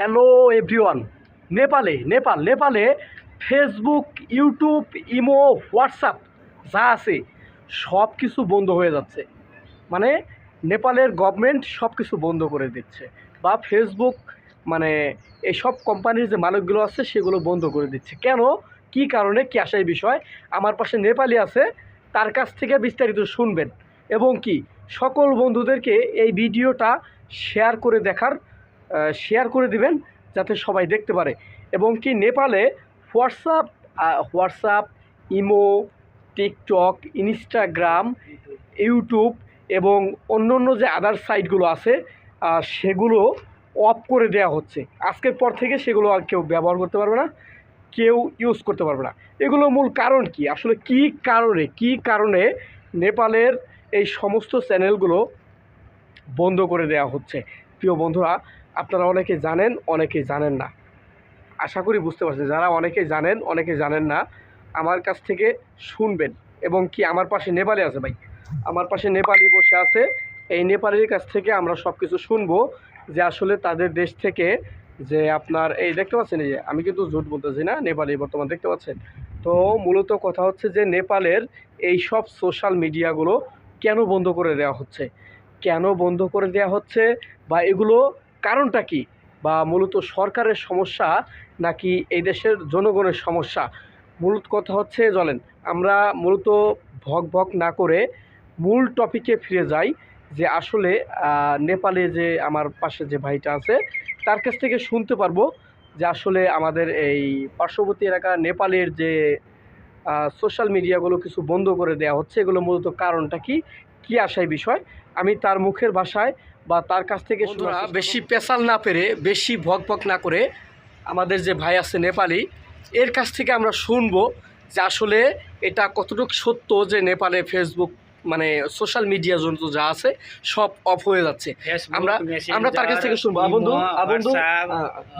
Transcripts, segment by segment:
Hello everyone. নেপালে Facebook, YouTube, imo, WhatsApp যা আছে সব কিছু বন্ধ হয়ে যাচ্ছে। মানে নেপালের গভর্নমেন্ট সব কিছু বন্ধ করে দিচ্ছে, বা ফেসবুক মানে এইসব কোম্পানির যে মালিকগুলো আছে সেগুলো বন্ধ করে দিচ্ছে। কেন, কি কারণে, কি আসার বিষয়, আমার পাশে নেপালি আছে, তার কাছ থেকে বিস্তারিত শুনবেন। এবং কি সকল বন্ধুদেরকে এই ভিডিওটা শেয়ার করে দিবেন যাতে সবাই দেখতে পারে। এবং কি নেপালে WhatsApp, imo, TikTok, Instagram, YouTube এবং অন্য যে আদার সাইটগুলো আছে সেগুলো অফ করে দেওয়া হচ্ছে। আজকের পর থেকে সেগুলো আর কেউ ব্যবহার করতে পারবে না, কেউ ইউজ করতে পারবে না। এগুলো মূল কারণ কি, আসলে কি কারণে নেপালের এই সমস্ত চ্যানেলগুলো বন্ধ করে দেওয়া হচ্ছে? প্রিয় বন্ধুরা, আপনারা অনেকে জানেন, অনেকে জানেন না। আশা করি বুঝতে পারছেন। যারা অনেকে জানেন, অনেকে জানেন না, আমার কাছ থেকে শুনবেন। এবং কি আমার পাশে নেপালি আছে ভাই, আমার পাশে নেপালি বসে আছে। এই নেপালির কাছ থেকে আমরা সব কিছু শুনবো যে আসলে তাদের দেশ থেকে যে আপনার এই দেখতে পাচ্ছেন, এই যে আমি কিন্তু ঝুট বলতেছি না, নেপালি বর্তমান দেখতে পাচ্ছেন। তো মূলত কথা হচ্ছে যে নেপালের এই সব সোশ্যাল মিডিয়াগুলো কেন বন্ধ করে দেওয়া হচ্ছে, বা এগুলো কারণটা কি, বা মূলত সরকারের সমস্যা নাকি এই দেশের জনগণের সমস্যা? মূলত কথা হচ্ছে, চলেন আমরা মূলত ভক না করে মূল টপিকে ফিরে যাই। যে আসলে নেপালে যে আমার পাশে যে ভাইটা আছে তার কাছ থেকে শুনতে পারবো যে আসলে আমাদের এই পার্শ্ববর্তী এলাকা নেপালের যে সোশ্যাল মিডিয়াগুলো কিছু বন্ধ করে দেওয়া হচ্ছে, এগুলো মূলত কারণটা কি, কি আসায় বিষয়, আমি তার মুখের ভাষায় বা তার কাছ থেকে বেশি পেশাল না পেরে, বেশি ভক না করে আমাদের যে ভাই আছে নেপালি, এর কাছ থেকে আমরা শুনবো যে আসলে এটা কতটুকু সত্য যে নেপালে ফেসবুক মানে সোশ্যাল মিডিয়া যন্ত্র যা আছে সব অফ হয়ে যাচ্ছে। আমরা তার কাছ থেকে শুনবো।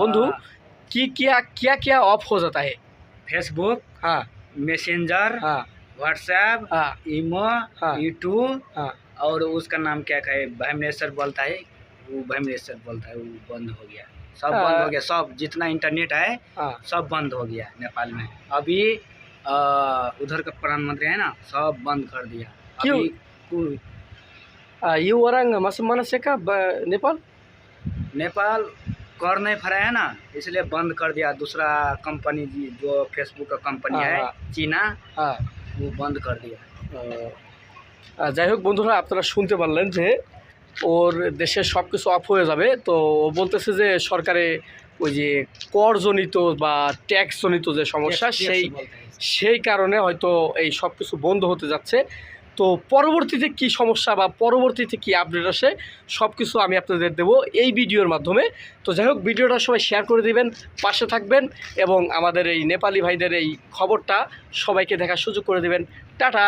বন্ধু কি क्या ऑफ हो जाता है? फेसबुक, हाँ मैसेंजर, हाँ व्हाट्सएप, हाँ इमो, हाँ यूट्यूब हाँ और उसका नाम क्या है, भैमनेश्वर बोलता है, वो भैमनेश्वर बोलता है, वो बंद हो गया, सब बंद हो गया, सब जितना इंटरनेट है हाँ सब बंद हो गया नेपाल में। अभी उधर का प्रधानमंत्री है ना, सब बंद कर दिया। क्यों? अभी कोई you orang masuk mana sih kak Nepal? Nepal कर नहीं पा रहा है ना, इसलिए बंद कर दिया। दूसरा कंपनी जो फेसबुक का कंपनी हाँ, है हाँ। चीना, হ্যাঁ, वो बंद कर दिया। যাই হোক বন্ধুরা, আপনারা শুনতে পারলেন যে ওর দেশের সব কিছু অফ হয়ে যাবে। তো ও বলতেছে যে সরকারে ওই যে করজনিত বা ট্যাক্সজনিত যে সমস্যা, সেই কারণে হয়তো এই সব কিছু বন্ধ হতে যাচ্ছে। তো পরবর্তীতে কি সমস্যা বা পরবর্তীতে কি আপডেট আসে সব কিছু আমি আপনাদের দেবো এই ভিডিওর মাধ্যমে। তো যাই হোক, ভিডিওটা সবাই শেয়ার করে দিবেন, পাশে থাকবেন এবং আমাদের এই নেপালি ভাইদের এই খবরটা সবাইকে দেখার সুযোগ করে দিবেন। টাটা।